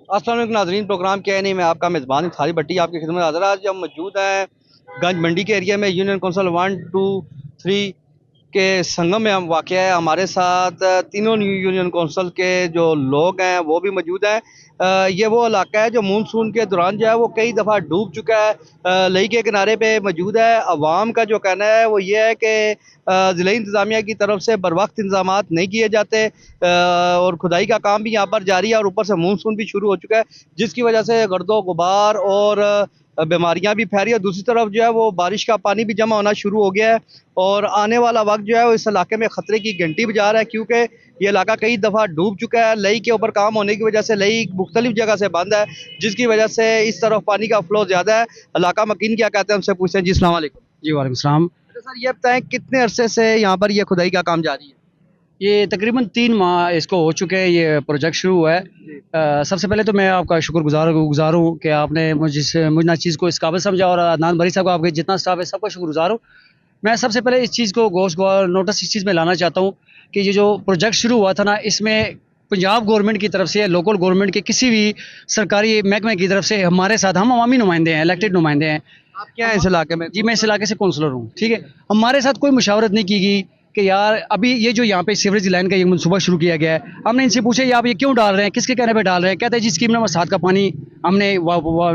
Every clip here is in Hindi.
अस्सलाम वालेकुम नाज़रीन, प्रोग्राम क्या है नहीं, मैं आपका मेज़बान थारी भट्टी आपकी खिदमत में हाज़िर। आज हम मौजूद हैं गंज मंडी के एरिया में, यूनियन कौंसिल 1, 2, 3 के संगम में हम वाक़ है। हमारे साथ तीनों यूनियन कौंसिल के जो लोग हैं वो भी मौजूद हैं। ये वो इलाका है जो मानसून के दौरान जो है वो कई दफ़ा डूब चुका है। लई के किनारे पे मौजूद है। अवाम का जो कहना है वो ये है कि ज़िला इंतज़ामिया की तरफ से बर वक्त इंतज़ामात नहीं किए जाते, और खुदाई का काम भी यहाँ पर जारी है, और ऊपर से मानसून भी शुरू हो चुका है, जिसकी वजह से गर्दो गुबार और बीमारियां भी फैली है। दूसरी तरफ जो है वो बारिश का पानी भी जमा होना शुरू हो गया है, और आने वाला वक्त जो है वो इस इलाके में ख़तरे की घंटी बजा रहा है, क्योंकि ये इलाका कई दफ़ा डूब चुका है। लई के ऊपर काम होने की वजह से लई मुख्तलिफ जगह से बंद है, जिसकी वजह से इस तरफ पानी का फ्लो ज़्यादा है। इलाका मकीन क्या कहते हैं उनसे पूछते हैं। जी अस्सलाम वालेकुम। जी वालेकुम सलाम। अच्छा सर, ये बताएं कितने अरसे से यहाँ पर ये खुदाई का काम जारी है? ये तकरीबन 3 माह इसको हो चुके हैं, ये प्रोजेक्ट शुरू हुआ है। सबसे पहले तो मैं आपका शुक्रगुजार हूँ कि आपने मुझ ना चीज़ को इस काबिल समझा, और अदनान भरी साहब को, आपके जितना स्टाफ है सबका शुक्रगुजार हूँ। मैं सबसे पहले इस चीज़ को नोटिस इस चीज़ में लाना चाहता हूँ कि ये जो प्रोजेक्ट शुरू हुआ था ना, इसमें पंजाब गवर्नमेंट की तरफ से, लोकल गवर्नमेंट के किसी भी सरकारी महकमे की तरफ से हमारे साथ, हम अवामी नुमाइंदे हैं, इलेक्टेड नुमाइंदे हैं। आप क्या है इस इलाके में? जी, मैं इस इलाके से काउंसलर हूँ, ठीक है। हमारे साथ कोई मुशावरत नहीं की गई कि यार अभी ये जो यहाँ पे सीवरेज लाइन का ये मनसूबा शुरू किया गया है। हमने इनसे पूछा ये आप ये क्यों डाल रहे हैं, किसके कहने पे डाल रहे हैं? कहते हैं जी स्कीम नंबर 7 का पानी हमने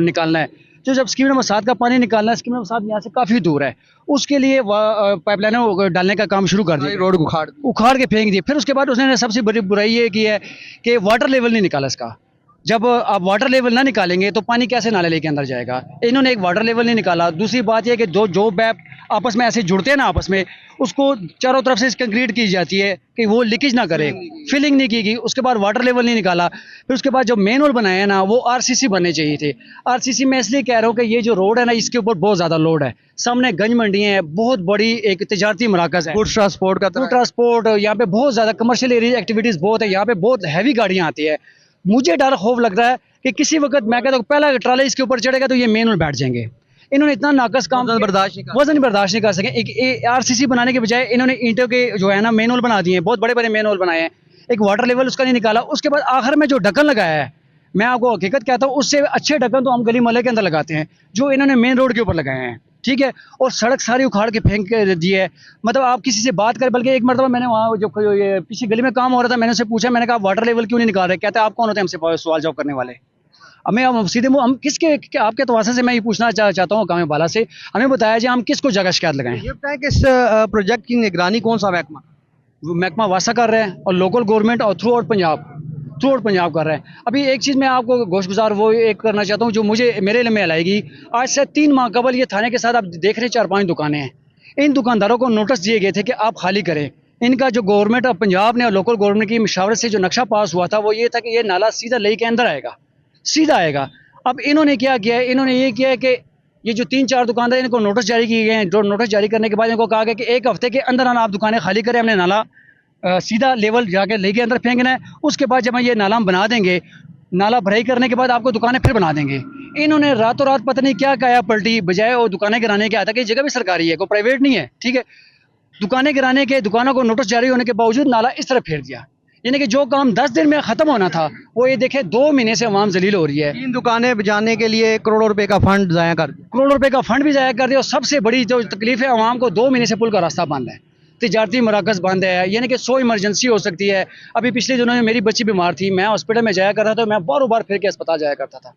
निकालना है। तो जब स्कीम नंबर 7 का पानी निकालना है, स्कीम नंबर 7 यहाँ से काफ़ी दूर है, उसके लिए पाइपलाइनों डालने का काम शुरू कर दिया, रोड उखाड़ के फेंक दिए। फिर उसके बाद उसने सबसे बड़ी बुराई ये की है कि वाटर लेवल नहीं निकाला इसका। जब आप वाटर लेवल ना निकालेंगे तो पानी कैसे नाले लेके अंदर जाएगा? इन्होंने एक वाटर लेवल नहीं निकाला। दूसरी बात यह कि जो बैप आपस में ऐसे जुड़ते हैं ना, आपस में उसको चारों तरफ से कंक्रीट की जाती है कि वो लीकेज ना करे, फिलिंग नहीं की गई। उसके बाद वाटर लेवल नहीं निकाला। फिर उसके बाद जो मेन रोड बनाया है ना, वो आरसीसी बनने चाहिए थे। आरसीसी में इसलिए कह रहा हूँ कि ये जो रोड है ना, इसके ऊपर बहुत ज़्यादा लोड है। सामने गंज मंडी है, बहुत बड़ी एक तजारती मराकज़ है, गुड्स ट्रांसपोर्ट फूड ट्रांसपोर्ट, यहाँ पे बहुत ज़्यादा कमर्शियल एरिया एक्टिविटीज़ बहुत है, यहाँ पे बहुत हैवी गाड़ियाँ आती है। मुझे डर खौफ लग रहा है कि किसी वक्त मैं कहता हूँ पहला ट्राला इसके ऊपर चढ़ेगा तो ये मेन में बैठ जाएंगे। इन्होंने इतना नाकस काम, वजन बर्दाश्त नहीं कर सके। एक आरसीसी बनाने के बजाय इन्होंने ईंटों के जो है ना मेन होल बना दिए हैं, बहुत बड़े बड़े मेन होल बनाए हैं। एक वाटर लेवल उसका नहीं निकाला। उसके बाद आखिर में जो ढक्कन लगाया है, मैं आपको हकीकत कहता हूँ, उससे अच्छे ढक्कन तो हम गली मोहल्ले के अंदर लगाते हैं, जो इन्होंने मेन रोड के ऊपर लगाए हैं, ठीक है। और सड़क सारी उखाड़ के फेंक के दी है। मतलब आप किसी से बात करें, बल्कि एक मरतबा मैंने वहाँ जो ये पीछे गली में काम हो रहा था, मैंने उससे पूछा, मैंने कहा वाटर लेवल क्यों नहीं निकाल रहे? कहते हैं आप कौन होते हैं हमसे सवाल जवाब करने वाले? हमें सीधे हम किसके आपके तवासे से मैं ये पूछना चाहता हूँ काम वाला से, हमें बताया जाए हम किसको जगह शिकायत लगाएं। ये बताएं कि इस प्रोजेक्ट की निगरानी कौन सा महकमा? महकमा वासा कर रहे हैं, और लोकल गवर्नमेंट और थ्रू आउट पंजाब कर रहे हैं। अभी एक चीज़ मैं आपको गोशगुजार वो एक करना चाहता हूँ, जो मुझे मेरे इल्म में लाएगी। आज से 3 माह कबल ये थाने के साथ आप देख रहे 4-5 दुकानें हैं। इन दुकानदारों को नोटिस दिए गए थे कि आप खाली करें। इनका जो गवर्नमेंट ऑफ पंजाब ने और लोकल गवर्नमेंट की मशावरत से जो नक्शा पास हुआ था, वो ये था कि ये नाला सीधा लई के अंदर आएगा, सीधा आएगा। अब इन्होंने क्या किया है, इन्होंने ये किया है कि ये जो 3-4 दुकानदार, इनको नोटिस जारी किए गए हैं। जो नोटिस जारी करने के बाद इनको कहा गया कि 1 हफ्ते के अंदर आप दुकानें खाली करें, हमने नाला सीधा लेवल जाके लेके अंदर फेंकना है। उसके बाद जब हम ये नाला हम बना देंगे, नाला भराई करने के बाद आपको दुकानें फिर बना देंगे। इन्होंने रातों रात पता नहीं क्या काया पलटी, बजाय वो दुकानें गिराने के आता कि जगह भी सरकारी है, कोई प्राइवेट नहीं है, ठीक है। दुकानें गिराने के, दुकानों को नोटिस जारी होने के बावजूद नाला इस तरह फेर दिया। यानी कि जो काम 10 दिन में खत्म होना था, वो ये देखे 2 महीने से अवाम जलील हो रही है। 3 दुकानें बजाने के लिए करोड़ों रुपए का फंड जाया कर दिया। करोड़ों रुपए का फंड भी जाया कर दिया। और सबसे बड़ी जो तकलीफ है, अवाम को 2 महीने से पुल का रास्ता बंद है, तिजारती मराकज़ बंद है। यानी कि 100 इमरजेंसी हो सकती है। अभी पिछले दिनों में मेरी बच्ची बीमार थी, मैं हॉस्पिटल में जाया कर रहा था, मैं बार फिर के अस्पताल जाया करता था।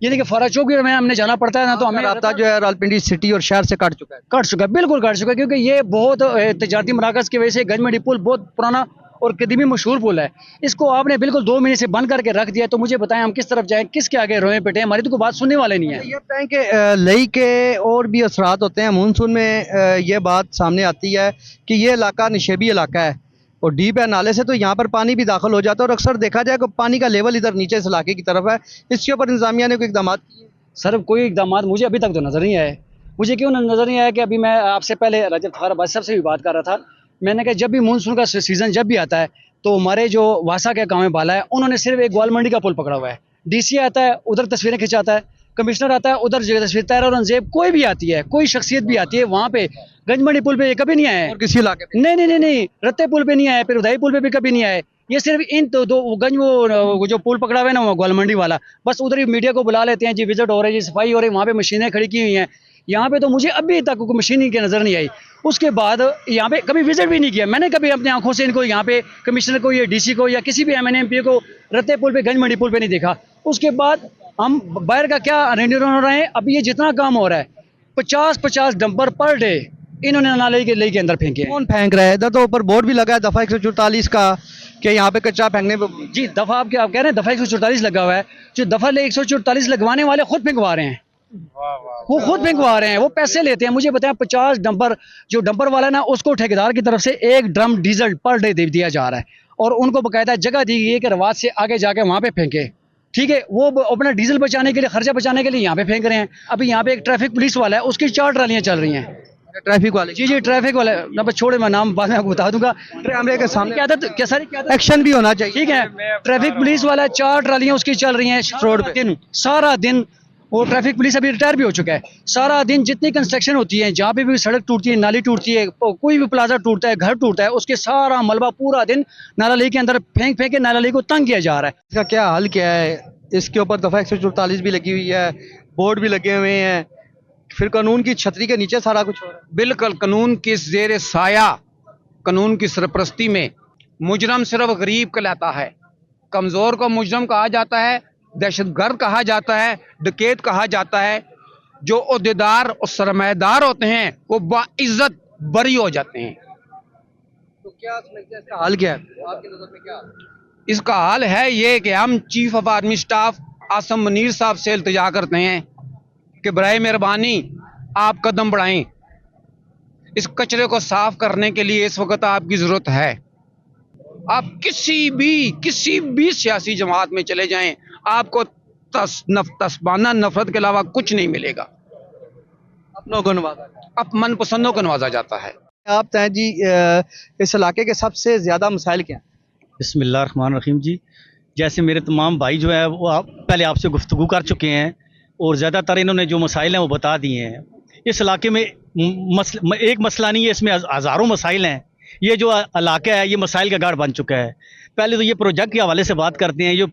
यानी कि फरा चौक में हमने जाना पड़ता है ना, तो हमें रास्ता जो है रावलपिंडी सिटी और शहर से कट चुका है, बिल्कुल कट चुका है। क्योंकि ये बहुत तिजारती मराकज़ की वजह से गंज मंडी पुल बहुत पुराना और कदीमी मशहूर पुल है, इसको आपने बिल्कुल 2 महीने से बंद करके रख दिया। तो मुझे बताएं हम किस तरफ जाएं, किसके आगे रोए पिटे? हमारी तो कोई बात सुनने वाले नहीं है। ये बताएं कि लई के और भी असरात होते हैं मानसून में। ये बात सामने आती है कि ये इलाका निशेबी इलाका है और डीप है नाले से, तो यहाँ पर पानी भी दाखिल हो जाता है, और अक्सर देखा जाए कि पानी का लेवल इधर नीचे इस इलाके की तरफ है। इसके ऊपर इंतजामिया ने कोई इकदाम किए? सर कोई इकदाम मुझे अभी तक तो नज़र नहीं आए। मुझे क्यों नज़र नहीं आया कि अभी मैं आपसे पहले रजब थार अब्बासी साहब से भी बात कर रहा था। मैंने कहा जब भी मानसून का सीज़न जब भी आता है, तो हमारे जो वासा के गाँव बाला है, उन्होंने सिर्फ एक ग्वाल मंडी का पुल पकड़ा हुआ है। डीसी आता है, उधर तस्वीरें खिंचाता है, कमिश्नर आता है, उधर जगह तस्वीर, तैर और अंजेब कोई भी आती है, कोई शख्सियत भी आती है, वहाँ पे गंज मंडी पुल पे ये कभी नहीं आए। और किसी इलाके पे नहीं, रत्ते पुल पे नहीं आए, फिर उदय पुल पे भी कभी नहीं आए। ये सिर्फ इन दो गंज वो जो पुल पकड़ा हुआ है ना वो गोलमंडी वाला, बस उधर ही मीडिया को बुला लेते हैं जी, विजिट हो रही है जी, सफाई हो रही है, वहाँ पे मशीनें खड़ी की हुई हैं। यहाँ पे तो मुझे अभी तक कोई मशीन की नज़र नहीं आई। उसके बाद यहाँ पे कभी विजिट भी नहीं किया मैंने, कभी अपनी आंखों से इनको यहाँ पे कमिश्नर को या डीसी को या किसी भी एमएनए एमपी को रत्ते पुल पे, गंज मंडी पुल पे नहीं देखा। उसके बाद हम बाहर का क्या रेंडर हो रहे हैं, अभी ये जितना काम हो रहा है 50-50 डंपर पर डे इन्होंने नाले के अंदर फेंके हैं। कौन फेंक रहा है? इधर तो ऊपर बोर्ड भी लगा है दफा 144 का कि यहाँ पे कचरा फेंकने पे। जी दफा आप कह रहे हैं, दफा 144 लगा हुआ है, जो दफा 144 लगवाने वाले खुद फेंकवा रहे हैं, वो खुद फेंकवा रहे हैं, वो पैसे लेते हैं। मुझे बताएं 50 डंपर, जो डंपर वाला है ना उसको ठेकेदार की तरफ से 1 ड्रम डीजल पर डे दिया जा रहा है और उनको बकायदा जगह दी गई है कि रवाज से आगे जाके वहाँ पे फेंके। ठीक है, वो अपना डीजल बचाने के लिए, खर्चा बचाने के लिए यहाँ पे फेंक रहे हैं। अभी यहाँ पे एक ट्रैफिक पुलिस वाला है, उसकी 4 ट्रालियाँ चल रही हैं। ट्रैफिक वाले? जी ट्रैफिक वाले, मैं बस छोड़े, मैं नाम बाद में आपको बता दूंगा। कैमरे के सामने क्या आदत, क्या सारी क्या एक्शन भी होना चाहिए। ठीक है, ट्रैफिक पुलिस वाला 4 ट्रालियां उसकी चल रही हैं रोड पे सारा दिन। वो ट्रैफिक पुलिस अभी रिटायर भी हो चुका है। सारा दिन जितनी कंस्ट्रक्शन होती है, जहाँ पे भी सड़क टूटती है, नाली टूटती है, कोई भी प्लाजा टूटता है, घर टूटता है, उसके सारा मलबा पूरा दिन नाला ली के अंदर फेंक के नाला ली को तंग किया जा रहा है। इसका क्या हल क्या है? इसके ऊपर दफा 144 भी लगी हुई है, बोर्ड भी लगे हुए हैं, फिर कानून की छतरी के नीचे सारा कुछ हो रहा है। बिल्कुल कानून के जेर साया, कानून की सरपरस्ती में मुजरम सिर्फ गरीब कहलाता है, कमजोर को मुजरम कहा जाता है, दहशतगर्द कहा जाता है, डकैत कहा जाता है। जो ओहदेदार और सरमाएदार होते हैं वो बाइज्जत बरी हो जाते हैं। तो क्या समझते हैं इसका हल क्या है आपकी नजर में? क्या इसका हाल है ये कि हम chief of army staff Asim Munir साहब से इल्तिजा करते हैं कि बराए मेहरबानी आप कदम बढ़ाएं। इस कचरे को साफ करने के लिए इस वक्त आपकी जरूरत है। आप किसी भी सियासी जमात में चले जाएं, आपको तस्बाना नफरत के अलावा कुछ नहीं मिलेगा। अपनों को नवाजा, अब मनपसंदों को नवाजा जाता है। आप तय जी इस इलाके के सबसे ज्यादा मसाइल क्या हैं? बिस्मिल्लाहिर्रहमानिर्रहीम जी, जैसे मेरे तमाम भाई जो है वो पहले आपसे गुफ्तगू कर चुके हैं और ज़्यादातर इन्होंने जो मसाइल हैं वो बता दिए हैं। इस इलाके में एक मसला नहीं है, इसमें हज़ारों मसाइल हैं। ये जो इलाका है ये मसाइल का गढ़ बन चुका है। पहले तो ये प्रोजेक्ट के हवाले से बात करते हैं। जो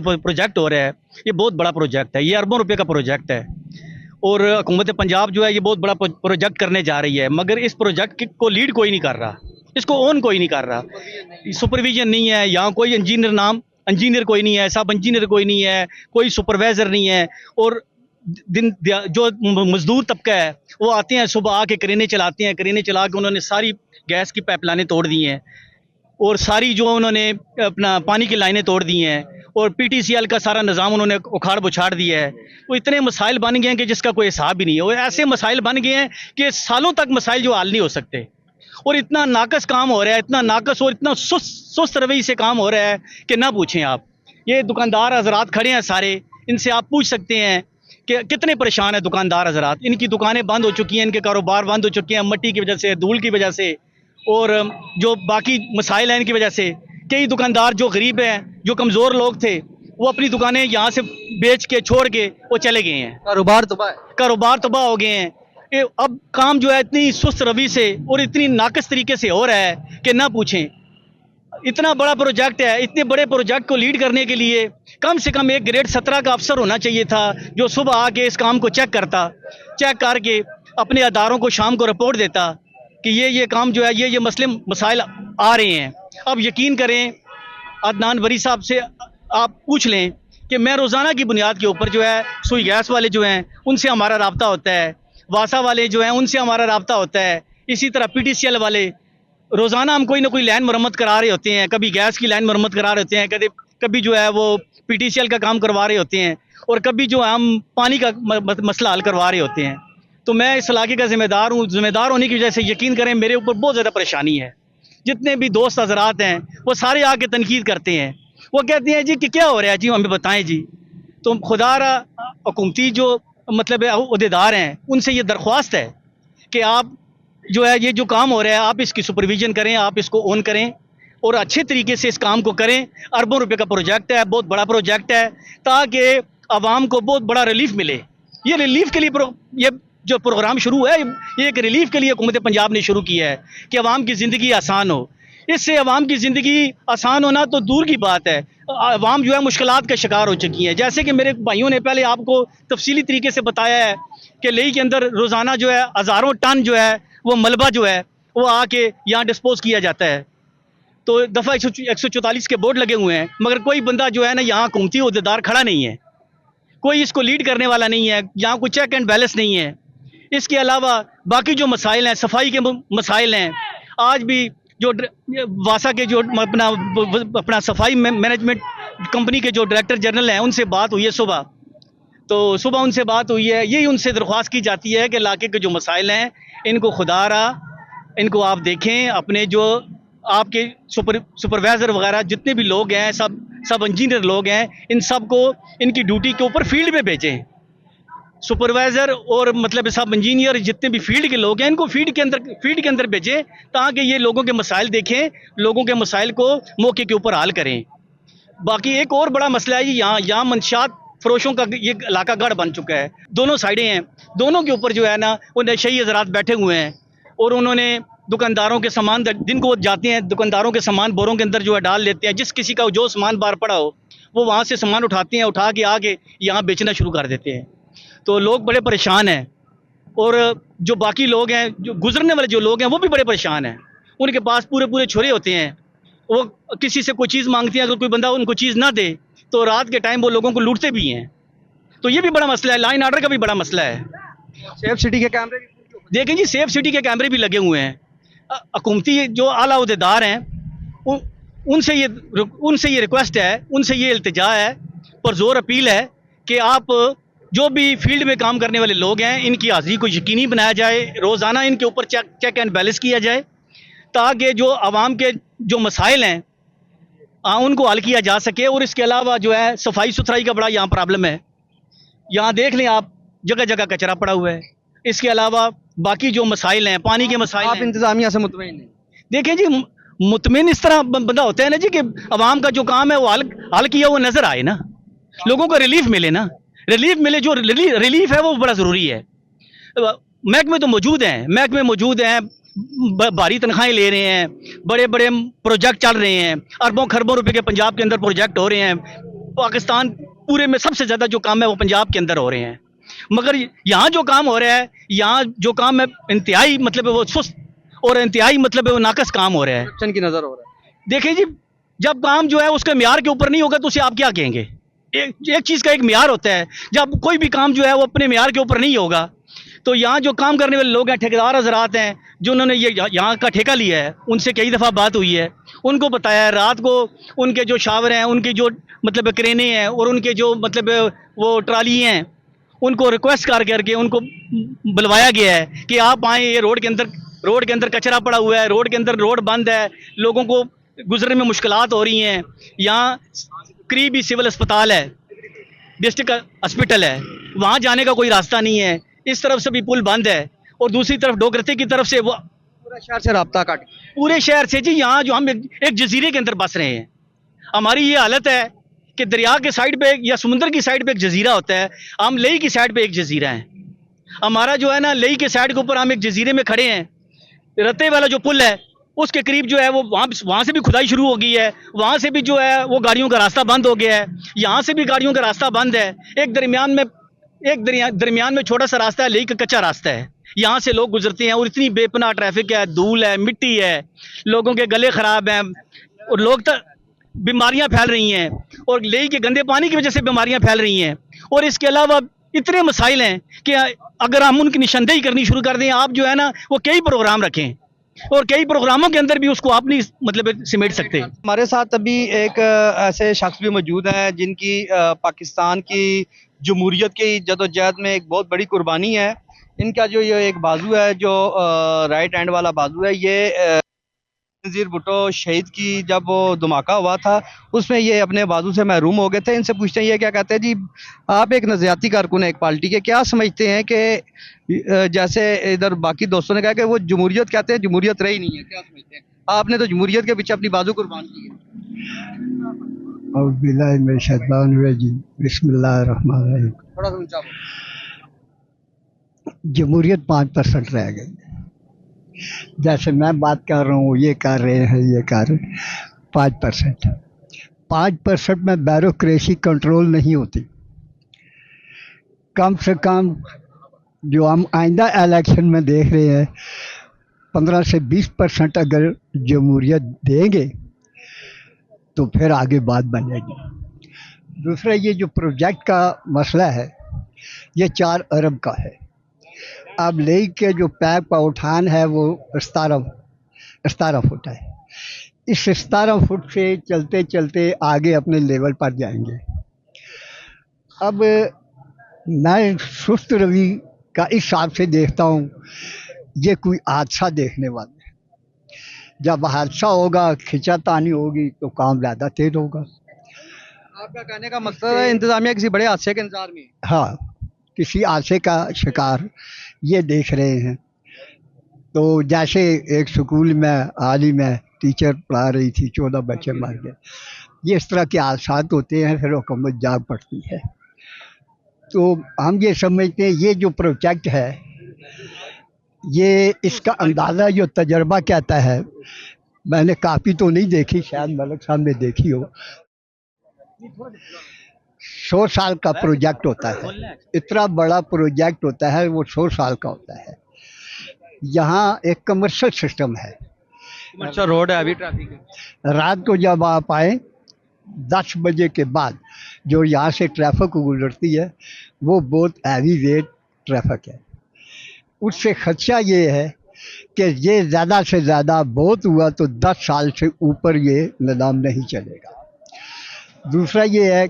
प्रोजेक्ट हो रहा है ये बहुत बड़ा प्रोजेक्ट है, ये अरबों रुपये का प्रोजेक्ट है और हुकूमत पंजाब जो है ये बहुत बड़ा प्रोजेक्ट करने जा रही है, मगर इस प्रोजेक्ट को लीड कोई नहीं कर रहा, इसको ओन कोई नहीं कर रहा, सुपरविजन नहीं है, यहाँ कोई इंजीनियर कोई नहीं है, सब इंजीनियर कोई नहीं है, कोई सुपरवाइज़र नहीं है। और जो मजदूर तबका है वो आते हैं सुबह आके करेने चलाते हैं, करेने चला के उन्होंने सारी गैस की पाइपलाइनें तोड़ दी हैं और सारी जो उन्होंने अपना पानी की लाइनें तोड़ दी हैं और PTCL का सारा निज़ाम उन्होंने उखाड़ बुछाड़ दिया है। वो इतने मसाइल बन गए हैं कि जिसका कोई हिसाब भी नहीं है। और ऐसे मसाइल बन गए हैं कि सालों तक मसाइल जो हल नहीं हो सकते और इतना नाकस काम हो रहा है, इतना नाकस और इतना सुस्त रवैये से काम हो रहा है कि ना पूछें आप। ये दुकानदार हजरात खड़े हैं सारे, इनसे आप पूछ सकते हैं कि कितने परेशान है दुकानदार हजरात। इनकी दुकानें बंद हो चुकी हैं, इनके कारोबार बंद हो चुके हैं मट्टी की वजह से, धूल की वजह से और जो बाकी मसाइल हैं इनकी वजह से। कई दुकानदार जो गरीब हैं, जो कमज़ोर लोग थे, वो अपनी दुकानें यहाँ से बेच के छोड़ के वो चले गए हैं, कारोबार तबाह हो गए हैं। अब काम जो है इतनी सुस्त रवि से और इतनी नाकस तरीके से हो रहा है कि ना पूछें। इतना बड़ा प्रोजेक्ट है, इतने बड़े प्रोजेक्ट को लीड करने के लिए कम से कम एक ग्रेड 17 का अफसर होना चाहिए था, जो सुबह आके इस काम को चेक करके अपने अदारोों को शाम को रिपोर्ट देता कि ये काम जो है ये मसले मसाइल आ रहे हैं। अब यकीन करें, अदनान वरी साहब से आप पूछ लें कि मैं रोज़ाना की बुनियाद के ऊपर जो है सुई गैस वाले जो हैं उनसे हमारा रब्ता होता है, वासा वाले जो हैं उनसे हमारा रब्ता होता है, इसी तरह PTCL वाले रोज़ाना हम कोई ना कोई लाइन मरम्मत करा रहे होते हैं, कभी गैस की लाइन मरम्मत करा रहे होते हैं, कभी जो है वो PTCL का काम करवा रहे होते हैं और कभी जो है हम पानी का मसला हल करवा रहे होते हैं। तो मैं इस इलाके का ज़िम्मेदार हूँ। ज़िम्मेदार होने की वजह से यकीन करें मेरे ऊपर बहुत ज़्यादा परेशानी है। जितने भी दोस्त हजरात हैं वो सारे आके तनकीद करते हैं, वो कहते हैं जी कि क्या हो रहा है जी, हमें बताएं जी। तो खुदारा हुकूमती जो मतलब ओहदेदार हैं उनसे ये दरख्वास्त है कि आप जो है ये जो काम हो रहा है आप इसकी सुपरविजन करें, आप इसको ओन करें और अच्छे तरीके से इस काम को करें। अरबों रुपए का प्रोजेक्ट है, बहुत बड़ा प्रोजेक्ट है, ताकि आवाम को बहुत बड़ा रिलीफ मिले। ये रिलीफ के लिए ये जो प्रोग्राम शुरू है ये एक रिलीफ के लिए हुकूमत पंजाब ने शुरू किया है कि आवाम की ज़िंदगी आसान हो। इससे अवाम की ज़िंदगी आसान होना तो दूर की बात है, अवाम जो है मुश्किलात का शिकार हो चुकी है। जैसे कि मेरे भाइयों ने पहले आपको तफसीली तरीके से बताया है कि लेई के अंदर रोज़ाना जो है हज़ारों टन जो है वो मलबा जो है वो आके यहाँ डिस्पोज किया जाता है। तो दफ़ा 144 के बोर्ड लगे हुए हैं, मगर कोई बंदा जो है ना यहाँ हुकूमती अहदेदार खड़ा नहीं है, कोई इसको लीड करने वाला नहीं है, यहाँ कोई चेक एंड बैलेंस नहीं है। इसके अलावा बाकी जो मसाइल हैं, सफाई के मसाइल हैं, आज भी जो वासा के जो अपना सफाई मैनेजमेंट कंपनी के जो डायरेक्टर जनरल हैं उनसे बात हुई है सुबह, तो सुबह उनसे बात हुई है, यही उनसे दरख्वास्त की जाती है कि इलाके के जो मसाइल हैं इनको खुदारा इनको आप देखें, अपने जो आपके सुपरवाइज़र वगैरह जितने भी लोग हैं, सब इंजीनियर लोग हैं, इन सब को इनकी ड्यूटी के ऊपर फील्ड में भेजें। सुपरवाइज़र और मतलब सब इंजीनियर जितने भी फील्ड के लोग हैं इनको फील्ड के अंदर भेजें, ताकि ये लोगों के मसाइल देखें, लोगों के मसाइल को मौके के ऊपर हल करें। बाकी एक और बड़ा मसला है, यहाँ मंशात फरोशों का ये इलाका गढ़ बन चुका है, दोनों साइडें हैं, दोनों के ऊपर जो है ना वो नशई हज़रात बैठे हुए हैं और उन्होंने दुकानदारों के सामान दिन को वो जाते हैं, दुकानदारों के सामान बोरों के अंदर जो है डाल लेते हैं, जिस किसी का जो सामान बाहर पड़ा हो वो वहाँ से सामान उठाते हैं, उठा के आके यहाँ बेचना शुरू कर देते हैं। तो लोग बड़े परेशान हैं और जो बाकी लोग हैं, जो गुजरने वाले जो लोग हैं वो भी बड़े परेशान हैं। उनके पास पूरे छोरे होते हैं, वो किसी से कोई चीज़ मांगते हैं, अगर कोई बंदा उनको चीज़ ना दे तो रात के टाइम वो लोगों को लूटते भी हैं। तो ये भी बड़ा मसला है, लाइन आर्डर का भी बड़ा मसला है। सेफ सिटी के कैमरे देखें जी, सेफ सिटी के कैमरे भी लगे हुए हैं। हुकूमती जो आला अहदेदार हैं उनसे ये रिक्वेस्ट है, उनसे ये इल्तिजा है, पुरज़ोर अपील है कि आप जो भी फील्ड में काम करने वाले लोग हैं इनकी हाज़िरी को यकीनी बनाया जाए, रोज़ाना इनके ऊपर चेक एंड बैलेंस किया जाए, ताकि जो आवाम के जो मसाइल हैं उनको हल किया जा सके। और इसके अलावा जो है सफाई सुथराई का बड़ा यहाँ प्रॉब्लम है, यहाँ देख लें आप, जगह जगह कचरा पड़ा हुआ है। इसके अलावा बाकी जो मसाइल हैं, पानी के मसाइल आप हैं। इंतजामिया से मुतमईन नहीं? देखें जी, मुतमिन इस तरह बंदा होता है ना जी कि अवाम का जो काम है वो हल किया वो नज़र आए ना, लोगों को रिलीफ मिले ना, रिलीफ मिले, जो रिलीफ है वो बड़ा ज़रूरी है। महकमे तो मौजूद हैं, महकमे मौजूद हैं, भारी तनख्वाहें ले रहे हैं, बड़े बड़े प्रोजेक्ट चल रहे हैं, अरबों खरबों रुपए के पंजाब के अंदर प्रोजेक्ट हो रहे हैं, पाकिस्तान पूरे में सबसे ज़्यादा जो काम है वो पंजाब के अंदर हो रहे हैं। मगर यहाँ जो काम हो रहा है, यहाँ जो काम है इंतहाई मतलब वो सुस्त और इंतहाई मतलब वो नाकस काम हो रहा है। करप्शन की नज़र हो रहा है। देखें जी, जब काम जो है उसके म्यार के ऊपर नहीं होगा तो उसे आप क्या कहेंगे? एक चीज़ का एक म्यार होता है, जब कोई भी काम जो है वो अपने म्यार के ऊपर नहीं होगा तो यहाँ जो काम करने वाले लोग हैं, ठेकेदार हज़रात हैं, जो उन्होंने ये यहाँ का ठेका लिया है, उनसे कई दफ़ा बात हुई है, उनको बताया है, रात को उनके जो शावर हैं, उनकी जो मतलब क्रेनें हैं और उनके जो मतलब वो ट्राली हैं, उनको रिक्वेस्ट करके उनको बुलवाया गया है कि आप आएँ, ये रोड के अंदर कचरा पड़ा हुआ है, रोड के अंदर रोड बंद है, लोगों को गुजरने में मुश्किलात हो रही हैं। यहाँ करीब ही सिविल अस्पताल है, डिस्ट्रिक्ट हॉस्पिटल है, वहाँ जाने का कोई रास्ता नहीं है, इस तरफ से भी पुल बंद है और दूसरी तरफ डोगरती की तरफ से वो पूरा शहर से राब्ता काट, पूरे शहर से जी। यहाँ जो हम एक जजीरे के अंदर बस रहे हैं, हमारी ये हालत है कि दरिया के साइड पे या समुंदर की साइड पे एक जजीरा होता है, हम लेई की साइड पे एक जजीरा है। हमारा जो है ना लेई के साइड के ऊपर हम एक जजीरे में खड़े हैं, रत्ते वाला जो पुल है उसके करीब जो है वो वहाँ से भी खुदाई शुरू हो गई है, वहाँ से भी जो है वो गाड़ियों का रास्ता बंद हो गया है, यहाँ से भी गाड़ियों का रास्ता बंद है। एक दरमियान में छोटा सा रास्ता है, लेई का कच्चा रास्ता है, यहाँ से लोग गुजरते हैं और इतनी बेपनाह ट्रैफिक है, धूल है, मिट्टी है, लोगों के गले ख़राब हैं और लोग तो बीमारियाँ फैल रही हैं और लेई के गंदे पानी की वजह से बीमारियाँ फैल रही हैं। और इसके अलावा इतने मसाइल हैं कि अगर हम उनकी निशानदेही करनी शुरू कर दें, आप जो है ना वो कई प्रोग्राम रखें और कई प्रोग्रामों के अंदर भी उसको आप नहीं मतलब सिमेट सकते। हमारे साथ अभी एक ऐसे शख्स भी मौजूद हैं जिनकी पाकिस्तान की जमहूरियत की जदोजहद में एक बहुत बड़ी कुर्बानी है। इनका जो ये एक बाजू है, जो राइट हैंड वाला बाजू है, ये नज़ीर भुट्टो शहीद की जब वो धमाका हुआ था उसमें ये अपने बाजू से महरूम हो गए थे। इनसे पूछते हैं ये क्या कहते हैं। जी, आप एक नज़रियाती कारकुन हैं एक पार्टी के, क्या समझते हैं कि जैसे इधर बाकी दोस्तों ने कहा कि वो जमहूरियत कहते हैं, जमहूरियत रही नहीं है, क्या समझते हैं? आपने तो जमहूरियत के पीछे अपनी बाजू कुर्बान की है। बिस्मिल्लाहिर्रहमानिर्रहीम। थोड़ा सा ऊंचा बोलो। जमहूरियत 5% रह गई, जैसे मैं बात कर रहा हूँ, ये कर रहे हैं, ये कर रहे हैं। 5%, 5% में ब्यूरोक्रेसी कंट्रोल नहीं होती। कम से कम जो हम आइंदा इलेक्शन में देख रहे हैं, 15 से 20% अगर जमहूरियत देंगे तो फिर आगे बात बनेगी। दूसरा, ये जो प्रोजेक्ट का मसला है, ये 4 अरब का है। अब लेक के जो पैप का उठान है वो 17 फुट है। इस 17 फुट से चलते चलते आगे अपने लेवल पर जाएंगे। अब मैं सुस्त रवि का इस हिसाब से देखता हूँ, ये कोई हादसा देखने वाला है। जब हादसा होगा, खिंचातानी होगी, तो काम ज़्यादा तेज होगा। आपका कहने का मकसद है इंतजामिया किसी बड़े हादसे के इंतजार में है। हाँ, किसी हादसे का शिकार ये देख रहे हैं। तो जैसे एक स्कूल में हाल ही में टीचर पढ़ा रही थी, 14 बच्चे मर गए। ये इस तरह के हादसा होते हैं, फिर हुकूमत जाग पड़ती है। तो हम ये समझते हैं ये जो प्रोजेक्ट है, ये इसका अंदाज़ा जो तजर्बा कहता है, मैंने कापी तो नहीं देखी, शायद मलिक साहब ने देखी हो। 100 साल का प्रोजेक्ट होता है। इतना बड़ा प्रोजेक्ट होता है, वो 100 साल का होता है। यहाँ एक कमर्शियल सिस्टम है। अच्छा, रोड है, अभी ट्रैफिक है। रात को जब आप आए 10 बजे के बाद जो यहाँ से ट्रैफिक गुजरती है, वो बहुत हैवी वेट ट्रैफिक है। उससे खदशा ये है कि ये ज़्यादा से ज़्यादा बहुत हुआ तो 10 साल से ऊपर ये निज़ाम नहीं चलेगा। दूसरा ये है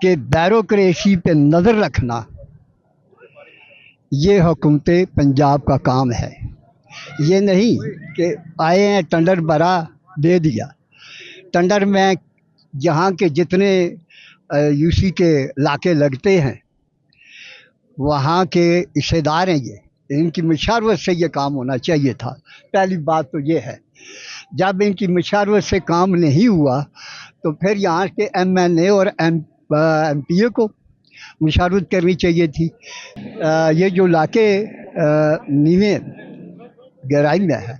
कि ब्यूरोक्रेसी पे नज़र रखना, ये हुकूमत पंजाब का काम है। ये नहीं कि आए हैं, टेंडर भरा, दे दिया। टेंडर में जहाँ के जितने यूसी के इलाके लगते हैं, वहाँ के हिस्सेदार हैं ये, इनकी मुशावरत से ये काम होना चाहिए था। पहली बात तो ये है। जब इनकी मुशावरत से काम नहीं हुआ तो फिर यहाँ के MNA और MPA को मुशावरत करनी चाहिए थी। ये जो इलाके नीवे गहराई में है,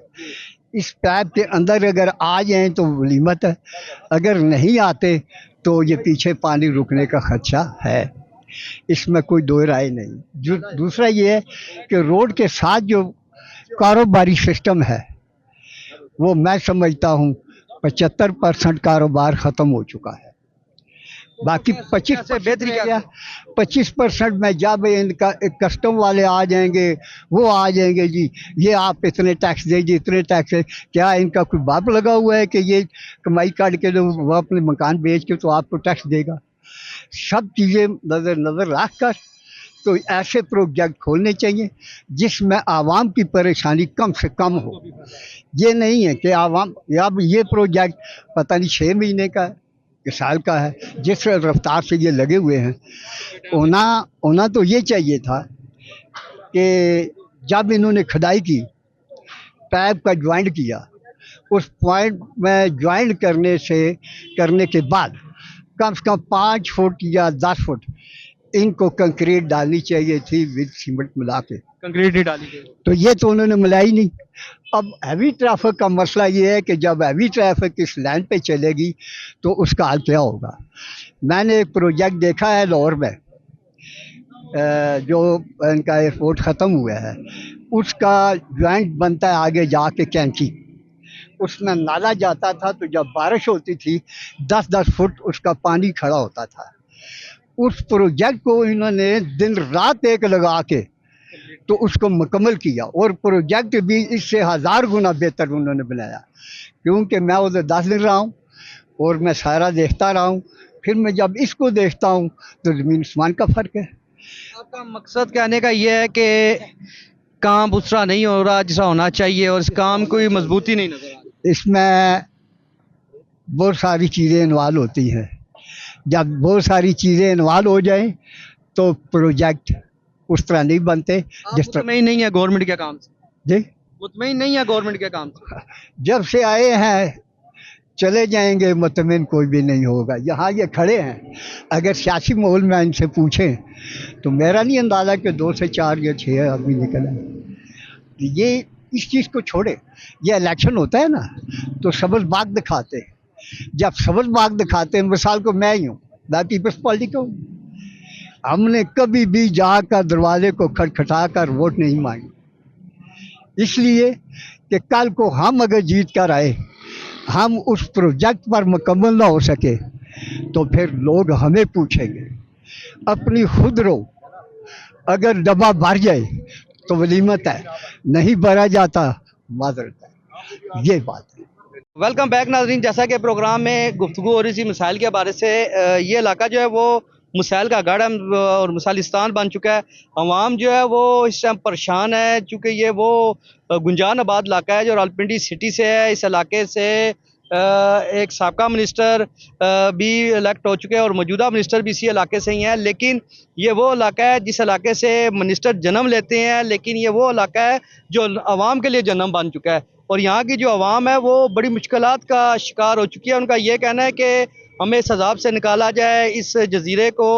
इस पैप के अंदर अगर आ जाएँ तो वलीमत है, अगर नहीं आते तो ये पीछे पानी रुकने का खदशा है। इसमें कोई दो राय नहीं। दूसरा ये है कि रोड के साथ जो कारोबारी सिस्टम है, वो मैं समझता हूँ 75% कारोबार ख़त्म हो चुका है। बाकी 25% में जब इनका कस्टम वाले आ जाएंगे, वो आ जाएंगे, जी ये आप इतने टैक्स दीजिए, इतने टैक्स। क्या इनका कोई बाप लगा हुआ है कि ये कमाई काट के जो वो अपने मकान बेच के तो आपको टैक्स देगा? सब चीज़ें नज़र रख कर तो ऐसे प्रोजेक्ट खोलने चाहिए जिसमें आवाम की परेशानी कम से कम हो। ये नहीं है कि आवाम, अब ये प्रोजेक्ट पता नहीं 6 महीने का है, साल का है, जिस रफ्तार से ये लगे हुए हैं। होना तो ये चाहिए था कि जब इन्होंने खुदाई की, पैप का ज्वाइंट किया, उस पॉइंट में ज्वाइंट करने के बाद कम से कम 5 फुट या 10 फुट इनको कंक्रीट डालनी चाहिए थी, विद सीमेंट मिला के। कंक्रीट ही डाली गई, तो ये तो उन्होंने मिलाई नहीं। अब हैवी ट्रैफिक का मसला ये है कि जब हैवी ट्रैफिक इस लाइन पे चलेगी तो उसका हाल क्या होगा। मैंने एक प्रोजेक्ट देखा है लाहौर में, जो इनका एयरपोर्ट ख़त्म हुआ है, उसका ज्वाइंट बनता है आगे जाके कैंची, उसमें नाला जाता था, तो जब बारिश होती थी 10-10 फुट उसका पानी खड़ा होता था। उस प्रोजेक्ट को इन्होंने दिन रात एक लगा के तो उसको मुकम्मल किया, और प्रोजेक्ट भी इससे 1000 गुना बेहतर उन्होंने बनाया। क्योंकि मैं उधर 10 दिन रहा हूँ और मैं सारा देखता रहा हूँ, फिर मैं जब इसको देखता हूँ तो ज़मीन आसमान का फ़र्क है। आपका मकसद कहने का ये है कि काम उस तरह नहीं हो रहा जैसा होना चाहिए, और इस काम कोई मजबूती नहीं नजर आ रही। इसमें बहुत सारी चीज़ें इन्वॉल्व होती हैं। जब बहुत सारी चीज़ें इन्वॉल्व हो जाएं तो प्रोजेक्ट उस तरह नहीं बनते जिस तरह। मुतमईन नहीं है गवर्नमेंट के काम से? जी, मुतमईन नहीं है गवर्नमेंट के काम से? जब से आए हैं चले जाएंगे, मुतमिन कोई भी नहीं होगा। यहाँ ये खड़े हैं, अगर सियासी माहौल में इनसे पूछें तो मेरा नहीं अंदाज़ा कि 2 से 4 या 6 आदमी निकले। ये इस चीज़ को छोड़े। ये इलेक्शन होता है ना तो सब्ज़ बाग दिखाते हैं, जब सब्ज़ बाग दिखाते हैं, मिसाल को मैं ही हूँ, मैं पीपल्स पार्टी का हूँ। हमने कभी भी जाकर दरवाजे को खटखटा कर वोट नहीं मांगी, इसलिए कि कल को हम अगर जीत कर आए, हम उस प्रोजेक्ट पर मुकम्मल ना हो सके तो फिर लोग हमें पूछेंगे। अपनी खुद रो, अगर डब्बा भर जाए तो वलीमत है, नहीं भरा जाता माजरत है। ये बात है। वेलकम बैक नाज़रीन, जैसा कि प्रोग्राम में गुफ्तगू हो रही थी मिसाइल के बारे से, ये इलाका जो है वो मिसाइल का गढ़ है और मिसाइलिस्तान बन चुका है। अवाम जो है वो इस टाइम परेशान है, चूँकि ये वो गुंजान आबाद इलाका है जो रावलपिंडी सिटी से है। इस इलाके से एक साबका मिनिस्टर भी इलेक्ट हो चुके हैं और मौजूदा मिनिस्टर भी इसी इलाके से ही हैं, लेकिन ये वो इलाका है जिस इलाके से मिनिस्टर जन्म लेते हैं, लेकिन ये वो इलाका है जो आवाम के लिए जन्म बन चुका है। और यहाँ की जो आवाम है वो बड़ी मुश्किलात का शिकार हो चुकी है। उनका ये कहना है कि हमें इस अजाब से निकाला जाए, इस जजीरे को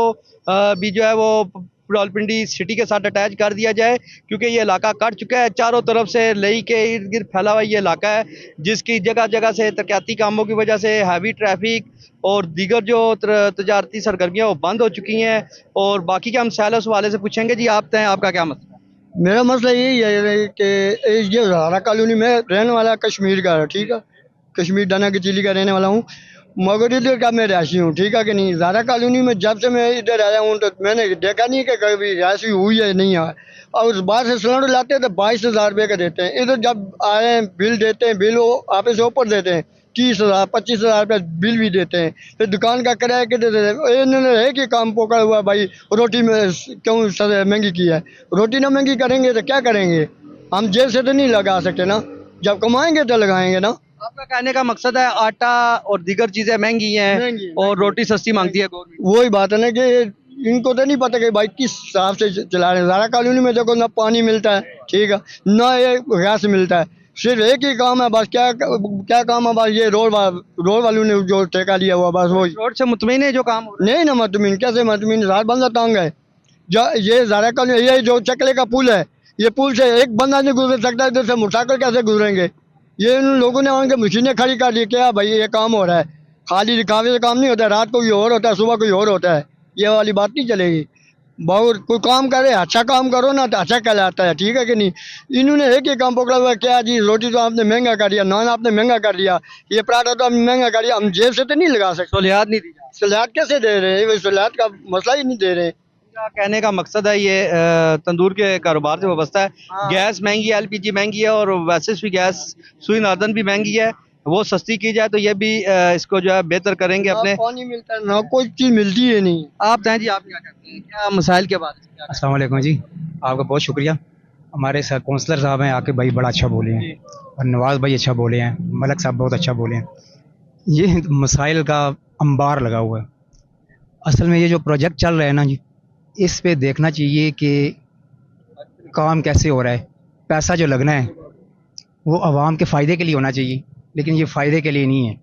भी जो है वो रावलपिंडी सिटी के साथ अटैच कर दिया जाए, क्योंकि ये इलाका कट चुका है। चारों तरफ से लई के इर्द गिर्द फैला हुआ ये इलाका है, जिसकी जगह जगह से तरक्याती कामों की वजह से हैवी ट्रैफिक और दीगर जो तजारती सरगर्मियाँ वो बंद हो चुकी हैं। और बाकी के हम सैल उस वाले से पूछेंगे। जी आप तय, आपका क्या मसला है? मेरा मसला यही है कि ये ज़ारा कॉलोनी में रहने वाला कश्मीर का है, ठीक है, कश्मीर डाना की चिली का रहने वाला हूँ, मगर इधर का मैं रिहायशी हूँ, ठीक है कि नहीं। ज़ारा कॉलोनी में जब से मैं इधर आया हूँ तो मैंने देखा नहीं कि कभी रिहायशी हुई है नहीं है। और उस बाहर से सिलेंडर लाते हैं तो 22,000 रुपये का देते हैं, इधर जब आए हैं बिल देते हैं, बिल वो ऑफिस से ऊपर देते हैं, 30,000 25,000 रुपये बिल भी देते हैं। फिर दुकान का किराया के देते हैं। इन्होंने एक ही काम पकड़ा हुआ, भाई रोटी में क्यों महंगी की है। रोटी ना महंगी करेंगे तो क्या करेंगे, हम जेब से तो नहीं लगा सकते ना, जब कमाएंगे तो लगाएंगे ना। आपका कहने का मकसद है आटा और दीगर चीजें महंगी हैं और रोटी सस्ती मांगती है गवर्नमेंट। वही बात है ना कि इनको तो नहीं पता कि भाई किस हिसाब से चला रहे हैं। ज़ारा कॉलोनी में देखो ना पानी मिलता है, ठीक है, ना ये गैस मिलता है, सिर्फ एक ही काम है बस। क्या काम है बस, ये रोड वालों ने जो ठेका लिया हुआ बस वही। रोड से मुतमिन है जो काम हो रहा नहीं ना मतमीन, कैसे मतमीन, रात बंदा तंग है। ये ज़ारा कॉलोनी, ये जो चकले का पुल है, ये पुल से एक बंदा नहीं गुजर सकता, इधर से मोटरसाइकिल कैसे गुजरेंगे। ये इन लोगों ने आके मशीनें खड़ी कर दी, क्या भाई ये काम हो रहा है, खाली दिखावे से काम नहीं होता है, रात को कोई और होता है, सुबह कोई और होता है, ये वाली बात नहीं चलेगी। बहुत कोई काम करे, अच्छा काम करो ना तो अच्छा कहलाता है, ठीक है कि नहीं। इन्होंने एक ही काम पकड़ा हुआ है, क्या जी रोटी तो आपने महंगा कर दिया, नान आपने महंगा कर दिया, ये पराठा तो आपने महंगा कर दिया, हम जेब से तो नहीं लगा सकते। सहूलियात नहीं दी जा रही। सलाद कैसे दे रहे हैं, सलाद का मसला ही नहीं दे रहे। इनका कहने का मकसद है ये तंदूर के कारोबार से वाबस्ता है। गैस महंगी है, एलपीजी महंगी है और वैसे भी गैस सुई नार्दन भी महंगी है, वो सस्ती की जाए तो ये भी इसको जो है बेहतर करेंगे अपने। पानी मिलता है ना, कोई चीज़ मिलती है नहीं। आप तय जी, आप क्या कहते हैं, क्या मसाइल के बारे में क्या अस्सलाम वालेकुम जी, आपका बहुत शुक्रिया। हमारे सर काउंसलर साहब हैं आके भाई बड़ा अच्छा बोले हैं, और नवाज़ भाई अच्छा बोले हैं, मलक साहब बहुत अच्छा बोले हैं। ये मसाइल का अंबार लगा हुआ है। असल में ये जो प्रोजेक्ट चल रहा है ना जी, इस पे देखना चाहिए कि काम कैसे हो रहा है। पैसा जो लगना है वो आवाम के फ़ायदे के लिए होना चाहिए, लेकिन ये फ़ायदे के लिए नहीं है,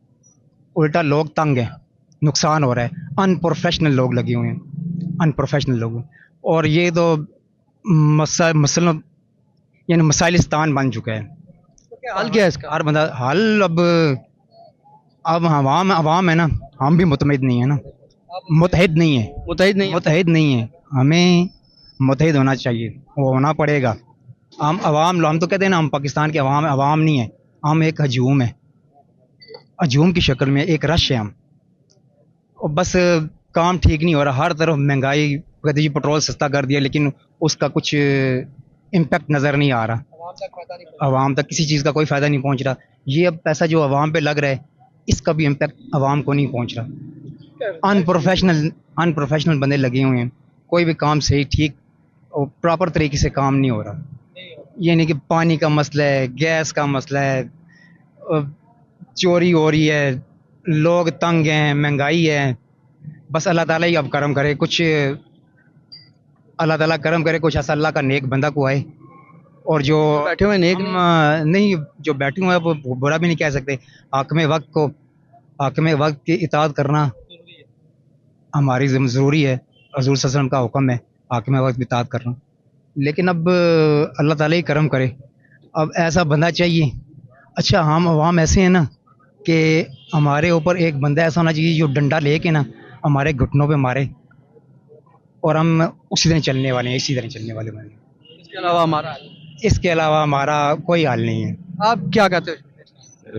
उल्टा लोग तंग हैं, नुकसान हो रहा है। अनप्रोफेशनल लोग लगे हुए हैं, अनप्रोफेशनल लोग। और ये तो मसलन यानी मसाइलिस्तान बन चुका है। तो क्या हल क्या है इसका? हर बंदा हल अब आवाम है ना, हम भी मुतमिद नहीं है ना, मुतहिद नहीं है, मुतहिद नहीं है। हमें मुतहिद होना चाहिए, वो होना पड़ेगा। हम तो कहते हैं ना, हम पाकिस्तान के अवाम नहीं है, हम एक हजूम है, हजूम की शक्ल में एक रश है हम। और बस काम ठीक नहीं हो रहा, हर तरफ महंगाई, कहते जी पेट्रोल सस्ता कर दिया, लेकिन उसका कुछ इम्पेक्ट नज़र नहीं आ रहा। आवाम तक किसी चीज़ का कोई फ़ायदा नहीं पहुंच रहा। ये अब पैसा जो आवाम पे लग रहा है, इसका भी इम्पेक्ट आवाम को नहीं पहुंच रहा। अनप्रोफेशनल बंदे लगे हुए हैं, कोई भी काम सही ठीक और प्रॉपर तरीके से काम नहीं हो रहा। ये नहीं कि पानी का मसला है, गैस का मसला है, चोरी हो रही है, लोग तंग हैं, महंगाई है। बस अल्लाह ताला ही अब करम करे, कुछ अल्लाह ताला करम करे, कुछ ऐसा अल्लाह का नेक बंदा को आए। और जो बैठे हुए नेक नहीं, जो बैठे हुए हैं वो बुरा भी नहीं कह सकते। हाकिम वक्त की इताअत करना हमारी ज़रूरी है, हज़ूर सल्लल्लाहु अलैहि वसल्लम का हुक्म है हाकिम वक्त की इताअत करना। लेकिन अब अल्लाह ताला ही करम करे, अब ऐसा बंदा चाहिए। अच्छा, हम अवाम ऐसे हैं ना कि हमारे ऊपर एक बंदा ऐसा होना चाहिए जो डंडा लेके ना हमारे घुटनों पे मारे, और हम उसी तरह चलने वाले हैं, इसी तरह चलने वाले बंदे हैं। इसके अलावा हमारा इसके अलावा हमारा कोई हाल नहीं है। आप क्या कहते हो?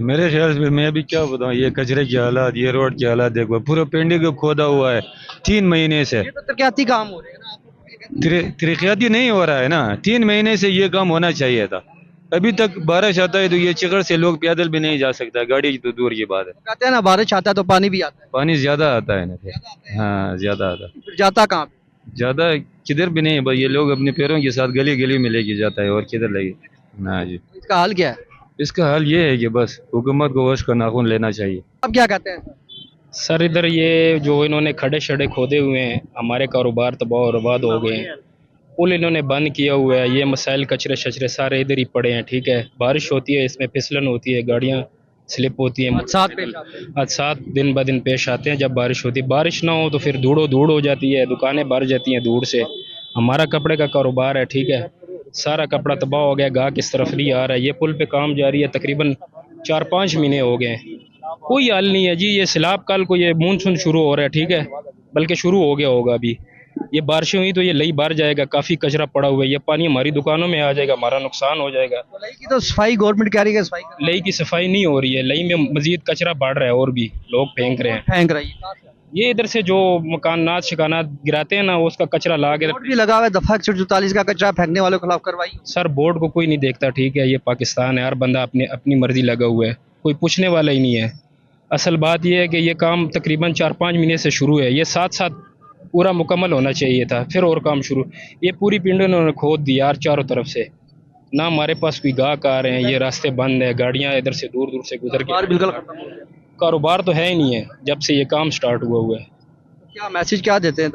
मेरे ख्याल से मैं भी क्या बताऊं, ये कचरे के हालात, ये रोड के हालात देखो, पूरा पेंडी को खोदा हुआ है 3 महीने से। ये तो तरक्याती काम हो रहे हैं ना। तरक्याती नहीं हो रहा है ना, 3 महीने से ये काम होना चाहिए था। अभी तक बारिश आता है तो ये चिकड़ से लोग पैदल भी नहीं जा सकता, गाड़ी तो दूर की बात है। कहते हैं ना बारिश आता है तो पानी भी आता है, पानी ज्यादा आता है ना फिर। हाँ ज्यादा आता है। फिर जाता कहाँ पे? ज्यादा किधर भी नहीं, भाई ये लोग अपने पैरों के साथ गली गली में लेके जाता है, और किधर लगे ना जी। इसका हल क्या है? इसका हल ये है कि बस हुकूमत को वश का नाखून लेना चाहिए। आप क्या कहते हैं? सर इधर ये जो इन्होंने खड़े शड़े खोदे हुए हैं, हमारे कारोबार तबाह और बर्बाद हो गए हैं। पुल इन्होंने बंद किया हुआ है, ये मसाइल कचरे शचरे सारे इधर ही पड़े हैं। ठीक है, बारिश होती है, इसमें फिसलन होती है, गाड़ियाँ स्लिप होती हैं, हादसात दिन ब दिन पेश आते हैं। जब बारिश होती है, बारिश ना हो तो फिर धूड़ हो जाती है, दुकानें भर जाती हैं धूड़ से। हमारा कपड़े का कारोबार है, ठीक है, सारा कपड़ा तबाह हो गया, गाहक इस तरफ नहीं आ रहा है। ये पुल पे काम जारी है, तकरीबन 4-5 महीने हो गए हैं, कोई हल नहीं है जी। ये सैलाब कल को ये मानसून शुरू हो रहा है, ठीक है, बल्कि शुरू हो गया होगा अभी। ये बारिशें हुई तो ये लई भर जाएगा, काफ़ी कचरा पड़ा हुआ है, ये पानी हमारी दुकानों में आ जाएगा, हमारा नुकसान हो जाएगा। लई की तो सफाई गवर्नमेंट कह रही है, सफाई लई की सफाई नहीं हो रही है, लई में मजीद कचरा बढ़ रहा है और भी लोग फेंक रहे हैं। फेंक रही है। ये इधर से जो मकानात शिकानात गिराते हैं ना, उसका कचरा ला के बोर्ड भी लगा हुआ है, दफा 144 का कचरा फेंकने वालों के खिलाफ कार्रवाई। सर बोर्ड को कोई नहीं देखता, ठीक है, ये पाकिस्तान है, हर बंदा अपनी मर्जी लगा हुआ है, कोई पूछने वाला ही नहीं है। असल बात यह है कि ये काम तकरीबन 4-5 महीने से शुरू है, ये साथ पूरा मुकम्मल होना चाहिए था, फिर और काम शुरू। ये पूरी पिंड उन्होंने खोद दी यार चारों तरफ से, ना हमारे पास कोई गाहक आ रहे हैं, ये रास्ते बंद है, गाड़ियाँ इधर से दूर से गुजर के, बिल्कुल खत्म हो गया। कारोबार तो है ही नहीं है जब से ये काम स्टार्ट हुआ है। क्या मैसेज क्या देते हैं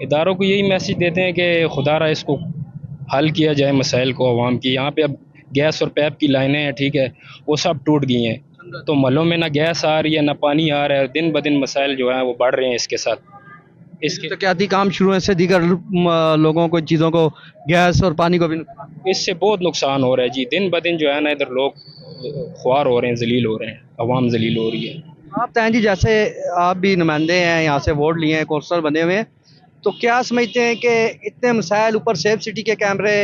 इदारों को यही मैसेज देते हैं कि खुदारा इसको हल किया जाए मसाइल को अवाम की। यहाँ पे अब गैस और पैप की लाइनें हैं, ठीक है, वो सब टूट गई हैं, तो महलों में ना गैस आ रही है ना पानी आ रहा है, दिन ब दिन मसाइल जो हैं वो बढ़ रहे हैं। इसके साथ इसके तरक्याती काम शुरू होने से दीगर लोगों को, चीज़ों को, गैस और पानी को भी इससे बहुत नुकसान हो रहा है जी। दिन ब दिन जो है ना इधर लोग ख्वार हो रहे हैं, जलील हो रहे हैं, अवाम जलील हो रही है। आप तैन जी, जैसे आप भी नुमाइंदे हैं, यहाँ से वोट लिए हैं, कौंसलर बने हुए हैं, तो क्या समझते हैं कि इतने मसाइल, ऊपर सेफ सिटी के कैमरे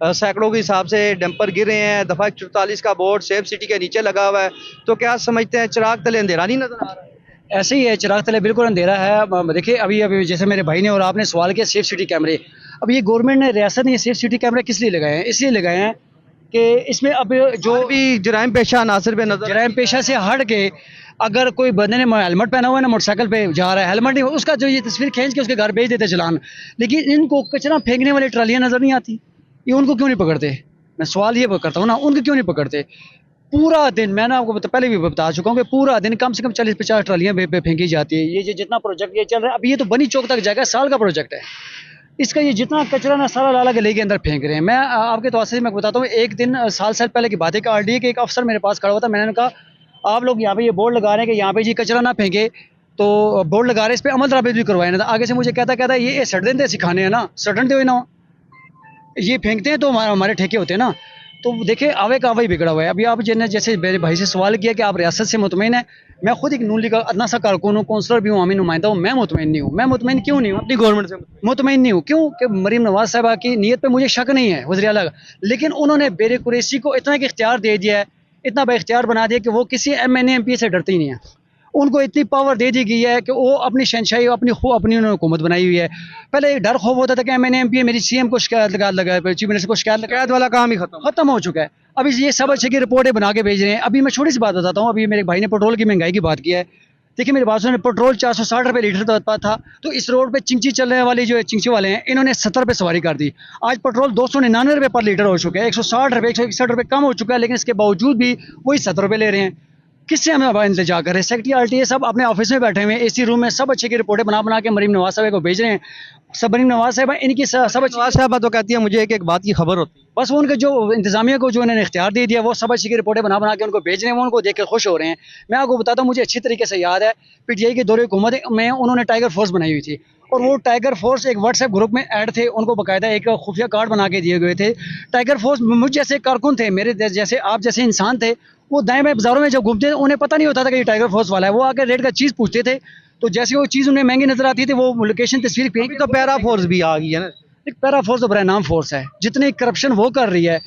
सैकड़ों के हिसाब से डंपर गिर रहे हैं, दफ़ा 144 का बोर्ड सेफ सिटी के नीचे लगा हुआ है, तो क्या समझते हैं चिराग तले अंधेरा नहीं नजर आ रहा है? ऐसे ही है, चिराग तले बिल्कुल अंधेरा है। देखिए अभी जैसे मेरे भाई ने और आपने सवाल किया सेफ सिटी कैमरे, अब ये गवर्नमेंट ने, रियासत ने ये सेफ सिटी कैमरे किस लिए लगाए हैं? इसलिए लगाए हैं कि इसमें अब जो भी जराइम पेशा नासिर पे नजर, जराइम पेशा से हट के अगर कोई बंदे ने हेलमेट पहना हुआ है ना, मोटरसाइकिल पे जा रहा है, हेलमेट नहीं, उसका जो ये तस्वीर खींच के उसके घर भेज देते चलान, लेकिन इनको कचरा फेंकने वाली ट्रालियाँ नजर नहीं आती, ये उनको क्यों नहीं पकड़ते? मैं सवाल ये करता हूँ ना, उनको क्यों नहीं पकड़ते? पूरा दिन, मैंने आपको पहले भी बता चुका हूँ कि पूरा दिन कम से कम 40-50 ट्रालियाँ फेंकी जाती है। ये जितना प्रोजेक्ट ये चल रहा है, अभी ये तो बनी चौक तक जाएगा, साल का प्रोजेक्ट है इसका। ये जितना कचरा ना सारा लाला गले के अंदर फेंक रहे हैं। मैं आपके तो से मैं बताता हूँ, एक दिन साल पहले की बात है कि RDA के एक अफसर मेरे पास खड़ा हुआ था, मैंने कहा आप लोग यहाँ पे ये बोर्ड लगा रहे हैं कि यहाँ पे जी कचरा ना फेंके, तो बोर्ड लगा रहे हैं, इस पर अमल दराबेज भी करवाए ना। आगे से मुझे कहता ये सड़ देते सिखाने हैं ना, सड़नते हुए ना ये फेंकते हैं तो हमारे ठेके होते हैं ना। तो देखिए आवे का आवा बिगड़ा हुआ है। अभी आप जैसे मेरे भाई से सवाल किया कि आप रियासत से मुतमईन है, मैं खुद एक नून लीग का अदना सा कारकुन हूँ, कौंसलर भी हूँ, आमी नुमाइंदा हूँ, मैं मुतमईन नहीं हूँ। मैं मुतमईन क्यों नहीं हूँ? अपनी गवर्नमेंट से मुतमईन नहीं हूँ। क्यों? कि मरीम नवाज साहबा की नीयत पे मुझे शक नहीं है, वज़ीर आला, लेकिन उन्होंने बेरे कुरैशी को इतना एक इख्तियार दे दिया है, इतना बाइख्तियार बना दिया कि वो किसी MNA MP से डरते ही नहीं है। उनको इतनी पावर दे दी गई है कि वो अपनी शहनशाही, अपनी उन्होंने हुकूमत बनाई हुई है। पहले एक डर खौफ होता था कि MNA MP मेरी CM को शिकायत लगा, चीफ मिनिस्टर को शिकायत वाला काम ही खत्म हो चुका है। अभी ये सब अच्छे की रिपोर्टें बना के भेज रहे हैं। अभी मैं छोटी सी बात बताता हूँ, अभी मेरे भाई ने पेट्रोल की महंगाई की बात की है। देखिए मेरे बात सुनिए, पेट्रोल 460 रुपये लीटर था, तो इस रोड पे चिंची चलने वाले जो चिंची वाले हैं, इन्होंने 70 रुपये सवारी कर दी। आज पेट्रोल 299 रुपये पर लीटर हो चुका है, 160 रुपये 161 रुपये कम हो चुका है, लेकिन इसके बावजूद भी वही 70 रुपये ले रहे हैं। किससे हमें अब इंतजार कर रहे हैं? सेक्रेटरी RTA सब अपने ऑफिस में बैठे हुए हैं, AC रूम में, सब अच्छे की रिपोर्टें बना के मरीम नवाज साहब को भेज रहे हैं। सब मरीम नवाज साहब इनकी सब नवाज साहब तो कहती है मुझे एक बात की खबर होती है, बस वो उनके जो इंतजामिया को जो उन्होंने इख्तियार दे दिया, वो सब अच्छी की रिपोर्टें बना के उनको भेज रहे हैं, वो उनको देख के खुश हो रहे हैं। मैं आपको बताता हूँ, मुझे अच्छी तरीके से याद है PTI के दौरे हुकूमत में उन्होंने टाइगर फोर्स बनाई हुई थी, और वो टाइगर फोर्स एक व्हाट्सएप ग्रुप में ऐड थे, उनको बाकायदा एक खुफिया कार्ड बना के दिए गए थे। टाइगर फोर्स मुझ जैसे कारकुन थे, मेरे जैसे आप जैसे इंसान थे, वो दाएं बाएं बाजारों में जब घूमते थे उन्हें पता नहीं होता था कि ये टाइगर फोर्स वाला है। वो आके रेट का चीज़ पूछते थे, तो जैसे वो चीज़ उन्हें महंगी नजर आती थी वो लोकेशन तस्वीर अभी तो पैरा फोर्स भी आ गई है ना। एक पैरा फोर्स तो बड़ा नाम फोर्स है, जितनी करप्शन वो कर रही है,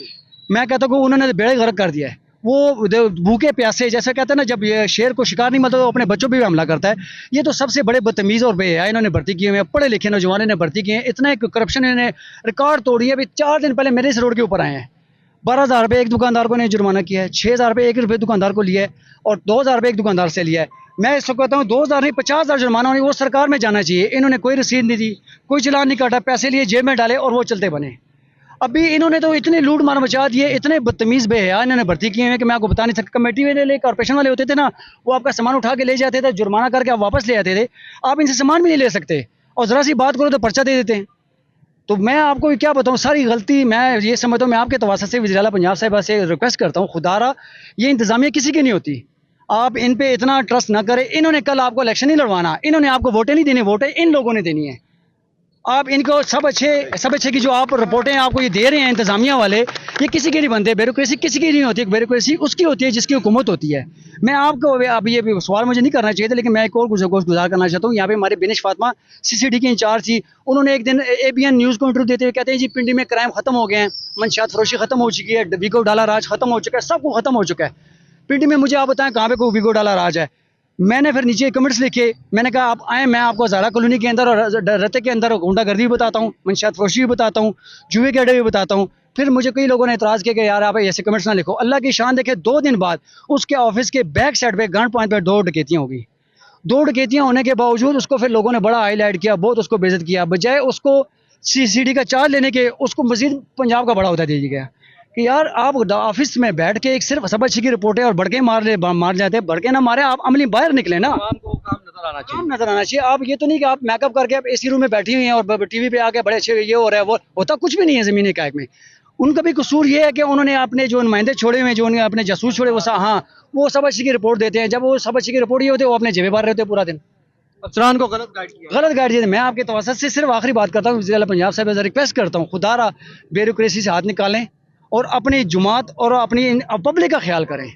मैं कहता हूँ कि उन्होंने बेड़े गर्क कर दिया है। वो भूखे प्यासे, जैसे कहते हैं ना, जब ये शेर को शिकार नहीं मिलता तो अपने बच्चों पे भी हमला करता है। ये तो सबसे बड़े बदतमीज़ और बेहया इन्होंने भर्ती किए हुए हैं, पढ़े लिखे नौजवानों ने भर्ती किए हैं। इतना एक करप्शन इन्होंने रिकॉर्ड तोड़ी है। अभी 4 दिन पहले मेरे इस रोड के ऊपर आए हैं, 12,000 रुपये एक दुकानदार को ने जुर्माना किया है, 6,000 रुपये 1 रुपये दुकानदार को लिया है और 2,000 रुपये एक दुकानदार से लिया है। मैं इसको कहता हूँ 2,000 नहीं 50,000 जुर्माना होनी, वो सरकार में जाना चाहिए। इन्होंने कोई रसीद नहीं दी, कोई चलान नहीं काटा, पैसे लिए जेब में डाले और वो चलते बने। अभी इन्होंने तो इतने लूट मार मचा दिए, इतने बदतमीज़ बेहया इन्होंने भर्ती किए हैं कि मैं आपको बता नहीं सकता। कमेटी वाले कॉर्पोरेशन वाले होते थे ना, वो आपका सामान उठा के ले जाते थे, जुर्माना करके आप वापस ले आते थे। आप इनसे सामान भी नहीं ले सकते और ज़रा सी बात करो तो पर्चा दे देते हैं। तो मैं आपको क्या बताऊं, सारी गलती मैं ये समझता हूँ। मैं आपके तवासत से वज़ीर आला पंजाब साहिबा से रिक्वेस्ट करता हूँ, खुदारा ये इंतज़ामिया किसी की नहीं होती, आप इन पे इतना ट्रस्ट ना करें। इन्होंने कल आपको इलेक्शन नहीं लड़वाना, इन्होंने आपको वोटें नहीं देनी, वोटें इन लोगों ने देनी है। आप इनको सब अच्छे की जो आप रिपोर्टें आपको ये दे रहे हैं इंतजामिया वाले, ये किसी के नहीं बनते। ब्यूरोक्रेसी किसी की नहीं होती, ब्यूरोक्रेसी उसकी होती है जिसकी हुकूमत होती है। मैं आपको अब ये सवाल मुझे नहीं करना चाहिए था, लेकिन मैं एक और गुजार करना चाहता हूँ। यहाँ पे हमारे बिनिश फातिमा CCD की इंचार्ज थी, उन्होंने एक दिन ABN न्यूज़ को इंटरव्यू देते हुए कहते हैं जी पिंडी में क्राइम खत्म हो गए हैं, मंशियात फरोशी खत्म हो चुकी है, वीगो डाला राज खत्म हो चुका है, सब कुछ खत्म हो चुका है पिंडी में। मुझे आप बताएं कहाँ पे कोई वीगो डाला राज है? मैंने फिर नीचे कमेंट्स लिखे, मैंने कहा आप आए, मैं आपको हज़ारा कॉलोनी के अंदर और रते के अंदर गुंडागर्दी भी बताता हूँ, मंशियात फरोशी भी बताता हूँ, जुए के अड्डे भी बताता हूँ। फिर मुझे कई लोगों ने एतराज़ किया कि यार आप ऐसे कमेंट्स ना लिखो। अल्लाह की शान देखे, 2 दिन बाद उसके ऑफिस के बैक साइड पे गन पॉइंट पर 2 डकैतियाँ हो गई। 2 डकैतियाँ होने के बावजूद उसको फिर लोगों ने बड़ा हाईलाइट किया, बहुत उसको बेइज्जत किया। बजाय उसको CCD का चार्ज लेने के, उसको मजीद पंजाब का बड़ा होता दिया गया कि यार आप ऑफिस में बैठ के एक सिर्फ सब अच्छी की रिपोर्टें और भड़के मार जाते हैं। भड़के ना मारे, आप अमली बाहर निकले ना, काम नजर आना चाहिए। आप ये तो नहीं कि आप मेकअप करके आप AC रूम में बैठी हुई हैं और TV पे आके बड़े अच्छे ये हो रहा है, वो होता कुछ भी नहीं है ज़मीनी कायक में। उनका भी कसूर ये है कि उन्होंने अपने जो नुमाइंदे छोड़े हुए हैं, जो उन्होंने अपने जासूस छोड़े, वो हाँ वो सब अच्छी की रिपोर्ट देते हैं। जब वो सब अच्छी की रिपोर्ट ये होती है, वो अपने जेबे बार रहते हैं पूरा दिन, अफसरान को गलत गाइड किया। मैं आपके तवसत से सिर्फ आखिरी बात करता हूँ, वज़ीर आला पंजाब साहब से रिक्वेस्ट करता हूँ, खुदारा ब्यूरोक्रेसी से हाथ निकालें और अपनी जुमात और अपनी पब्लिक का ख्याल करें,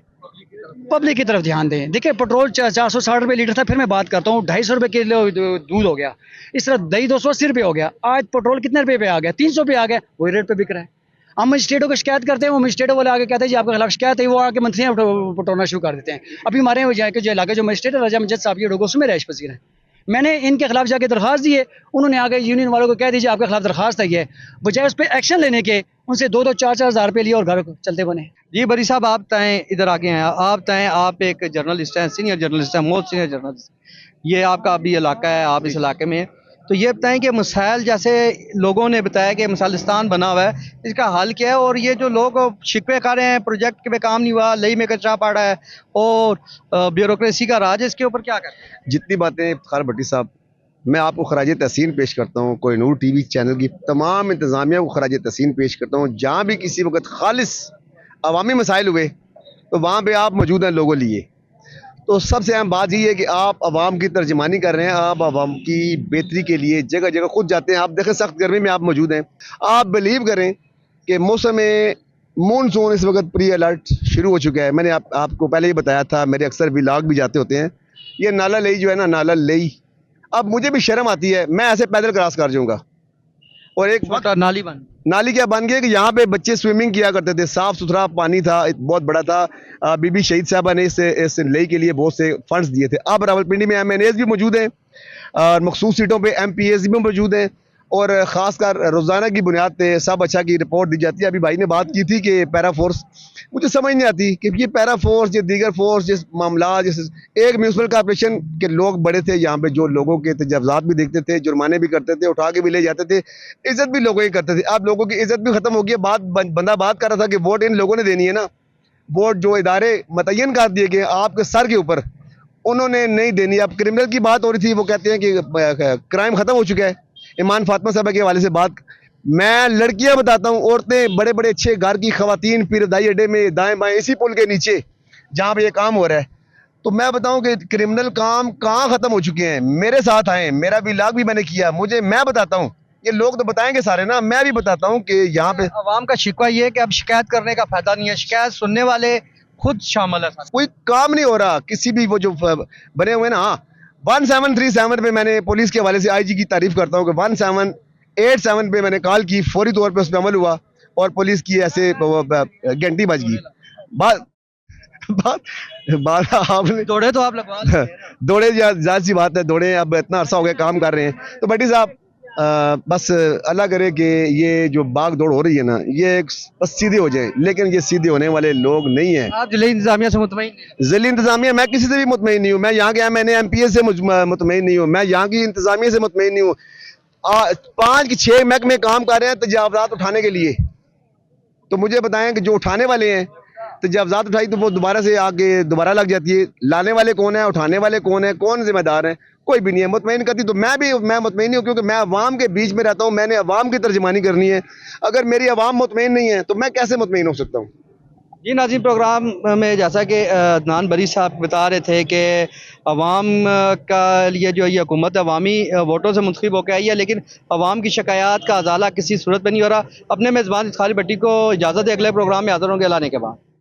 पब्लिक की तरफ ध्यान दें। देखिए पेट्रोल 460 रुपये लीटर था, फिर मैं बात करता हूँ 250 रुपये किलो दूध हो गया, इस तरह दही 280 रुपये हो गया। आज पेट्रोल कितने रुपये पे आ गया? 300 पे आ गया, वही रेट पे बिक रहा है। हम मजिस्ट्रेटों को शिकायत करते हैं, वो मजिस्ट्रेटों वाले आगे कहते हैं जी आपके खिलाफ शिकायत है, वो आके मंथलियाँ पटोना शुरू कर देते हैं। अभी हमारे जो इलाके जो मजिस्ट्रेट रजा मजद साहब ये डोगोसू में रहायश पसीर हैं, मैंने इनके खिलाफ जाके दरख्वास्त दी है, उन्होंने आगे यूनियन वालों को कह दीजिए आपके खिलाफ दरख्वास्त आई है, बजाय उस पर एक्शन लेने के उनसे 2-2, 4-4 हज़ार रुपये लिए और घर चलते बने। जी बरी साहब, आप तय इधर आगे हैं, आप तय, आप एक जर्नलिस्ट हैं, सीनियर जर्नलिस्ट हैं, मोस्ट सीनियर जर्नलिस्ट, ये आपका अभी इलाका है, आप इस इलाके में हैं, तो ये बताएं कि मसाइल जैसे लोगों ने बताया कि मिसालिस्तान बना हुआ है, इसका हल क्या है? और ये जो लोग शिकवे कर रहे हैं प्रोजेक्ट पे काम नहीं हुआ, लई में कचरा पड़ा है और ब्यूरोक्रेसी का राज है, इसके ऊपर क्या कहते हैं? जितनी बातें इफ्तिखार भट्टी साहब, मैं आपको खराज तहसीन पेश करता हूँ, कोहिनूर TV चैनल की तमाम इंतज़ामिया को खराज तहसीन पेश करता हूँ। जहाँ भी किसी वक्त खालिस अवामी मसाइल हुए तो वहाँ पे आप मौजूद हैं लोगों लिए। तो सबसे अहम बात ये है कि आप आवाम की तर्जमानी कर रहे हैं, आप आवाम की बेहतरी के लिए जगह जगह खुद जाते हैं। आप देखें सख्त गर्मी में आप मौजूद हैं, आप बिलीव करें कि मौसम मानसून इस वक्त प्री अलर्ट शुरू हो चुका है। मैंने आपको पहले ही बताया था, मेरे अक्सर व्लॉग भी जाते होते हैं। ये नाला लई जो है ना, नाला लई, अब मुझे भी शर्म आती है, मैं ऐसे पैदल क्रॉस कर जाऊँगा। और एक नाली क्या बन गया कि यहाँ पे बच्चे स्विमिंग किया करते थे, साफ सुथरा पानी था, बहुत बड़ा था। बीबी शहीद साहबा ने इस लई के लिए बहुत से फंड्स दिए थे। अब रावलपिंडी में MNAs भी मौजूद हैं और मखसूस सीटों पे MPAs भी मौजूद हैं और ख़ासकर रोज़ाना की बुनियाद पे सब अच्छा की रिपोर्ट दी जाती है। अभी भाई ने बात की थी कि पैरा फोर्स, मुझे समझ नहीं आती कि ये पैरा फोर्स या दीगर फोर्स जिस मामला जैसे एक म्यूनसिपल कॉर्पोरेशन के लोग बड़े थे, यहाँ पे जो लोगों के तजावज़ात भी देखते थे, जुर्माने भी करते थे, उठा के भी ले जाते थे, इज़्ज़त भी लोगों की करते थे। अब लोगों की इज़्ज़त भी ख़त्म हो गई है। बंदा बात कर रहा था कि वोट इन लोगों ने देनी है ना, वोट जो इदारे मुतय्यन कर दिए गए आपके सर के ऊपर, उन्होंने नहीं देनी। अब क्रिमिनल की बात हो रही थी, वो कहते हैं कि क्राइम ख़त्म हो चुका है। ईमान फातिमा साहब के हवाले से बात, मैं लड़कियां बताता हूँ, औरतें, बड़े बड़े अच्छे घर की खवातीन पीरदाई अड्डे में दाएं बाएं इसी पुल के नीचे जहाँ पे ये काम हो रहा है, तो मैं बताऊं कि क्रिमिनल काम कहाँ ख़त्म हो चुके हैं। मेरे साथ आए, मेरा व्लॉग भी मैंने किया, मैं बताता हूँ, ये लोग तो बताएंगे सारे ना, मैं भी बताता हूँ कि यहाँ पे आवाम का शिकवा ये है कि अब शिकायत करने का फायदा नहीं है, शिकायत सुनने वाले खुद शामिल है। कोई काम नहीं हो रहा किसी भी वो जो बने हुए ना। हाँ, 1737 पे मैंने पुलिस के हवाले से आईजी की तारीफ करता हूँ कि 1787 पे मैंने कॉल की, फौरी तौर पे उस पर अमल हुआ और पुलिस की ऐसे घंटी बज गई। बात बात आपने दौड़े तो आप लगवा दौड़े, जाहिर सी बात है, दौड़े, अब इतना अरसा हो गया काम कर रहे हैं। तो भट्टी साहब बस अल्लाह करे कि ये जो भाग दौड़ हो रही है ना, ये बस सीधी हो जाए, लेकिन ये सीधे होने वाले लोग नहीं हैं। आप जिले इंतजामिया से मुतमईन? जिले इंतजामिया मैं किसी से भी मुतमईन नहीं हूँ। मैं यहाँ गया, मैंने MPA से मुतमईन नहीं हूँ, मैं यहाँ की इंतजामिया से मुतमईन नहीं हूँ। 5 की 6 महकमे काम कर रहे हैं तजावजात उठाने के लिए। तो मुझे बताएं कि जो उठाने वाले हैं, तजावजात उठाई तो वो दोबारा से आगे दोबारा लग जाती है। लाने वाले कौन है, उठाने वाले कौन है, कौन जिम्मेदार है? कोई भी नहीं है। मुतमईन करती तो मैं मुतमईन नहीं हूँ, क्योंकि मैं अवाम के बीच में रहता हूँ, मैंने अवाम की तर्जमानी करनी है। अगर मेरी अवाम मुतमईन नहीं है तो मैं कैसे मुतमईन हो सकता हूँ? जी नाज़रीन, प्रोग्राम में जैसा कि अदनान बरी साहब बता रहे थे कि अवाम का लिए जो ये हुकूमत अवामी वोटों से मुंतखब होकर आई है, लेकिन अवाम की शिकायत का अजाला किसी सूरत में नहीं हो रहा। अपने मेज़बान इफ्तारी भट्टी को इजाज़त है, अगले प्रोग्राम में हाज़िर होंगे लाने के बाद।